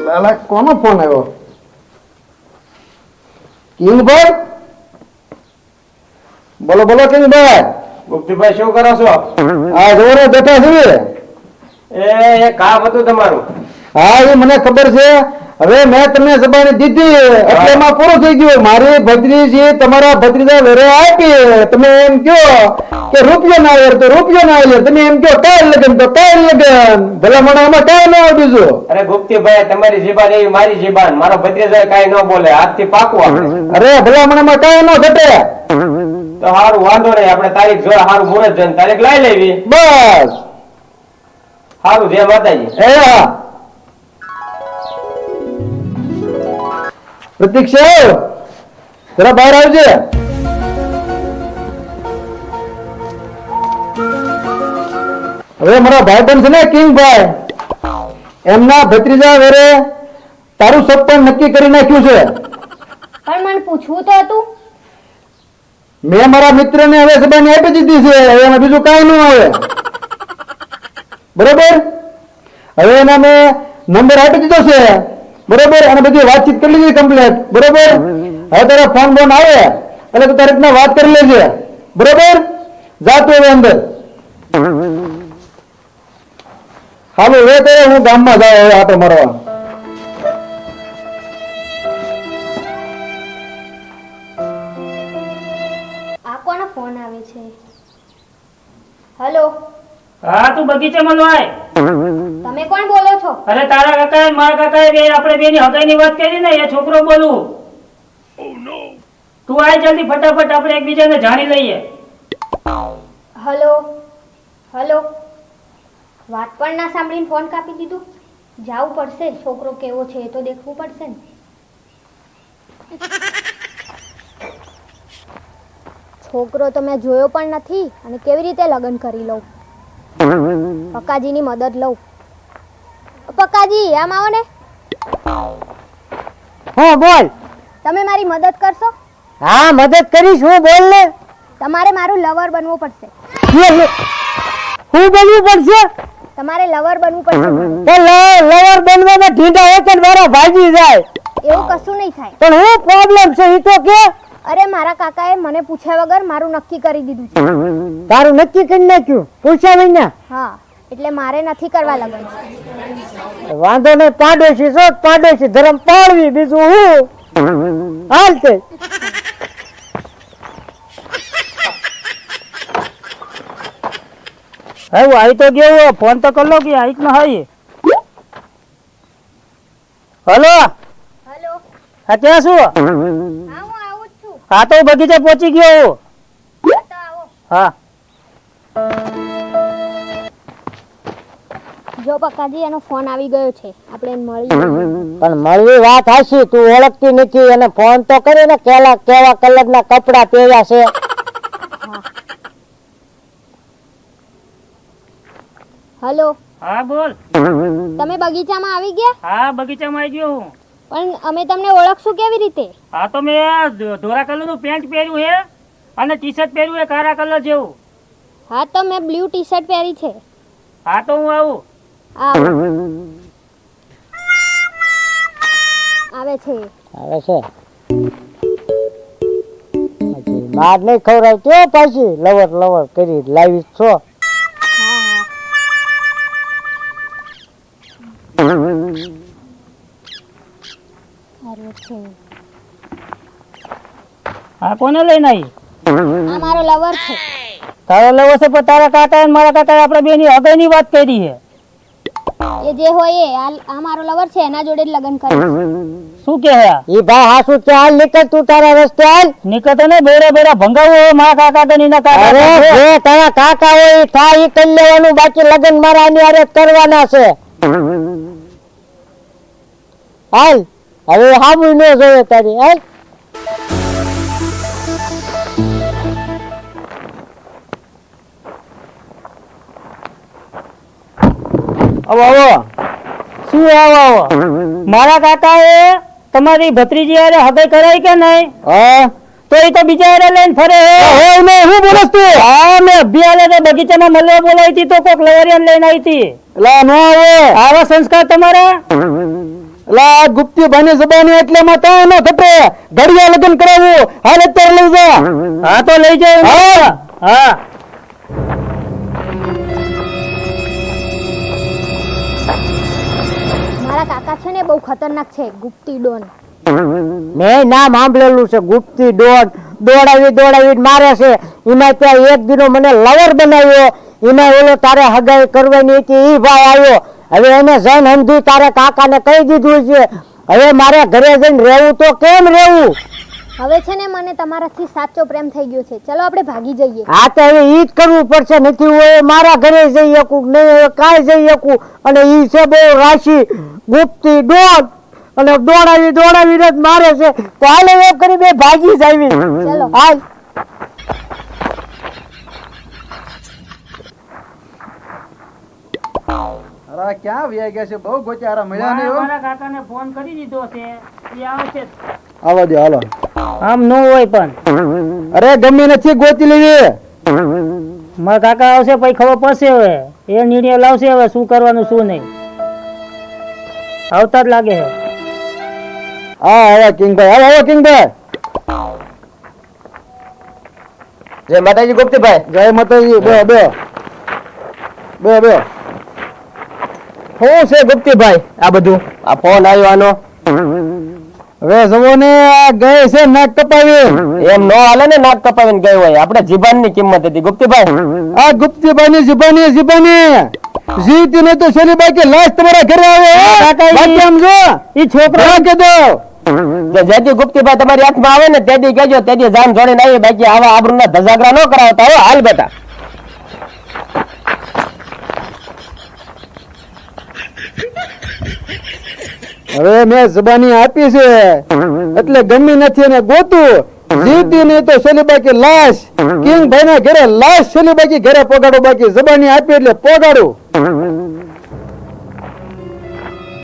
લાલા કોનો ફોન આવ્યો? કિંગભાઈ, બોલો બોલો કિંગભાઈ. ગુપ્તીભાઈ શું કરો છો? આ જોરે બેઠા છીએ. એ કામ હતું તમારું. હા એ મને ખબર છે. હવે મેં તમને જબાની દીધી એટલે એમાં પૂરું થઈ ગયું. મારી ભત્રીજી તમારા ભત્રીજા વેરે આપી. તમે એમ કહો કે રૂપિયો ના આવે તો રૂપિયો ના આવે, તમે એમ કહો કાલ લગન તો કાલ લગન. ભલા મને આમાં કાંઈ ના આવે બીજું. અરે ગુપ્તીભાઈ, તમારી જીબાન એવી મારી જીબાન. મારો ભત્રીજો કાંઈ ન બોલે, આજથી પાકું આપણે. અરે ભલા મને આમાં કાંઈ ન ઘટે. તો સારું, વાંધો નહીં. આપણે તારીખ જો સારું મુહૂર્ત જોઈને તારીખ લઈ લેવી. બસ સારું, જય માતાજી. એ હા પ્રતીક્ષા, જરા બહાર આવજે. હવે મારા ભાઈબંધ છે ને કિંગભાઈ, એમના ભત્રીજા વેરે તારું સપન નક્કી કરી નાખ્યું છે. પણ મને પૂછવું તો હતું. મેં મારા મિત્રને હવે સબાની આપી દીધી છે. હવે એમાં બીજું કાંઈ ન આવે. બરોબર? હવે એના મેં નંબર આપી દીધો છે. બરોબર? અને બધી વાતચીત કરી લીધી કમ્પ્લીટ. બરોબર? હવે તારા ફોન બોન આવે એટલે તું તારી રીતના વાત કરી લેજે. બરોબર? જાતું હવે અંદર. હાલો હવે તો હું ગામમાં જાઉં હવે આટો મારવા. આ કોનો ફોન આવે છે? હેલો, હા તું બગીચામાં લો આય. તમે કોણ બોલો છો? અરે તારા કાકા મારા કાકા બે આપણે બેની હગાઈની વાત કરી ને, એ છોકરો બોલું. તું આય જલ્દી ફટાફટ, આપણે એકબીજાને જાણી લઈએ. હેલો હેલો, વાત પણ ના સાંભળીને ફોન કાપી દીધું. જાવું પડશે, છોકરો કેવો છે એ તો દેખવું પડશે ને. છોકરો તો મેં જોયો પણ નથી અને કેવી રીતે લગ્ન કરી લઉં? પક્કાજીની મદદ લઉં. પક્કાજી આમ આવો ને. હા બોલ. તમે મારી મદદ કરશો? હા મદદ કરીશ, હું બોલ ને. તમારે મારું લવર બનવું પડશે. હું બનવું પડશે? તમારે લવર બનવું પડશે. તો લવર બનવામાં ઢીંડા એક જ મારા ભાગી જાય. એવું કશું નહીં થાય. પણ હું પ્રોબ્લેમ છે ઈ તો કે. અરે મારા કાકાએ મને પૂછ્યા વગર મારું નક્કી કરી દીધું છે. તારું નક્કી કરી નાખ્યું પૂછ્યા વિના? હા, એટલે મારે નથી કરવા લગન. વાંધો નહીં, પાડોશી છો પાડોશી ધર્મ પાળવી, બીજું હું હાલ તે. હવે આઈ તો ગયો, ફોન તો કર લો કે આઈક ના હાઈ. હલો, હેલો, હા ત્યાં શું? હા હું આવું જ છું. હા તો બગીચે પહોંચી ગયો હું. હા તો આવો. હા જો પક્કાજી એનો ફોન આવી ગયો છે, આપણે એને મળી. પણ મળવી વાત હાચી, તું ઓળખતી નથી અને ફોન તો કરે ને કેવા કલરના કપડા પહેર્યા છે. હેલો, હા બોલ. તમે બગીચામાં આવી ગયા? હા બગીચામાં આવી ગયો હું. પણ અમે તમને ઓળખશું કેવી રીતે? હા તો મેં ધોળા કલરનું પેન્ટ પહેર્યું છે અને ટી શર્ટ પહેર્યું છે કાળા કલર જેવું. હા તો મેં બ્લુ ટી શર્ટ પહેરી છે. હા તો હું આવું. આવો. આવે છે. આવે છે માર નહીં ખવડાવતી હો, પાછી લવર કરી લાવી છો. હા હા. અરે છે. હા કોને લઈને આવી? આ મારો લવર છે. તારો લેવો છે પણ તારા કાકા અને મારા કાકા આપણે બેની હગાઈની વાત કરી છે. એ જે હોય એ આ મારો લવર છે, એના જોડે જ લગ્ન કરીશ. શું કે હે? ઈ ભાઈ હાસુ છે, હાલ નીકળ તું તારા રસ્તે હાલ. નીકળતો ને બેરા ભંગાવો મારા કાકા કે નીના કાકા. અરે જે તારા કાકા હોય ઈ થાય ઈ કરી લેવાનું, બાકી લગ્ન મારા આની હારે કરવાના છે. હાલ હવે હાબુ ન જોવે તારી હાલ. આવો આવો. શું આવો આવો? મારા કાકાએ તમારી ભત્રીજી હારે હગાઈ કરાઈ કે નહીં? હા તો એ તો બીજા હારે લઈને ફરે હે. હું બોલસ તું? હા મેં અભિયાલે બગીચામાં મળવા બોલાવી હતી તો કોક લવરિયાને લઈને આવી હતી. લા નો આવે આવા સંસ્કાર તમારા? લા ગુપ્તી ભાની જબાની એટલે માં તા નો ઘટે ઘડિયા લગ્ન કરાવું હાલ અત્યારે લઈ જા હા તો લઈ જાઓ હા. હા મારા કાકા છે ને બહુ ખતરનાક છે, ગુપ્તી ડોન. મેં નામ સાંભળેલું છે ગુપ્તી દોડ, દોડાવી મારે છે. એમાં ત્યાં એક દિનો મને લવર બનાવ્યો, એમાં ઓલો તારે હગાઈ કરવાની હતી ઈ ભાઈ આવ્યો. હવે એને જન સમજી તારે કાકાને કહી દીધું છે. હવે મારે ઘરે જઈને રહેવું તો કેમ રહેવું? હવે છે ને મને તમારાથી સાચો પ્રેમ થઈ ગયો છે. ચલો આપણે ભાગી જઈએ. આ તો હવે ઈ જ કરવું પડશે, નથી હોય મારા ઘરે જઈ શકું, નહીં હવે કાંઈ જઈ શકું. અને ઈ છે બહુ રાશિ ગુપ્તી દોડ, અને દોડાવી જ મારે છે. તો હાલે એમ કરી બે ભાગી જ આવી. ચલો. હાલ અરે ક્યાં વ્યા ગયા છે? બહુ ગોચારા મળ્યા નહીં હો. મારા કાકાને ફોન કરી દીધો છે, એ આવશે. આવા દો હાલો. આમ ન હોય પણ અરે ગમે નથી ગોતી લેવી. મારા કાકા આવશે પછી ખબર પડશે. હવે એ નિર્ણય લાવશે હવે શું કરવાનું શું નહીં. આવતા જ લાગે છે. હા આવા કિંગભાઈ, આવો કિંગભાઈ. જય માતાજી ગુપ્તીભાઈ. જય માતાજી. બે બે બે બે શું છે ગુપ્તીભાઈ આ બધું? આ ફોન આવ્યો આનો. હવે જવો ને આ ગઈ છે નાક કપાવી. એમ નો હાલે ને, નાક કપાવીને ગઈ હોય. આપણે જીબાન ની કિંમત હતી ગુપ્તીભાઈ. આ ગુપ્તીભાઈ જીબાની જીવતી નહીં તો છેલ્લી બાકી લાશ તમારા ઘરે આવે. કાકા, બાકી આમ જો ઈ છોકરો કે દો જેથી ગુપ્તીભાઈ તમારી હાથમાં આવે ને તેથી કહેજો, તેથી જાન જોડીને આવી. બાકી આવા આબરૂના ધજાગરા ન કરાવતા હો. હાલ બેટા. હવે મેં જબાની આપી છે એટલે ગમી નથી એને ગોતું. જીવતી નહીં તો છેલ્લી બાકી લાશ. કિંગ ભાઈ ના ઘરે લાશ છેલ્લી બાકી ઘરે પોગાડો. બાકી જબાની આપી એટલે પોગાડું.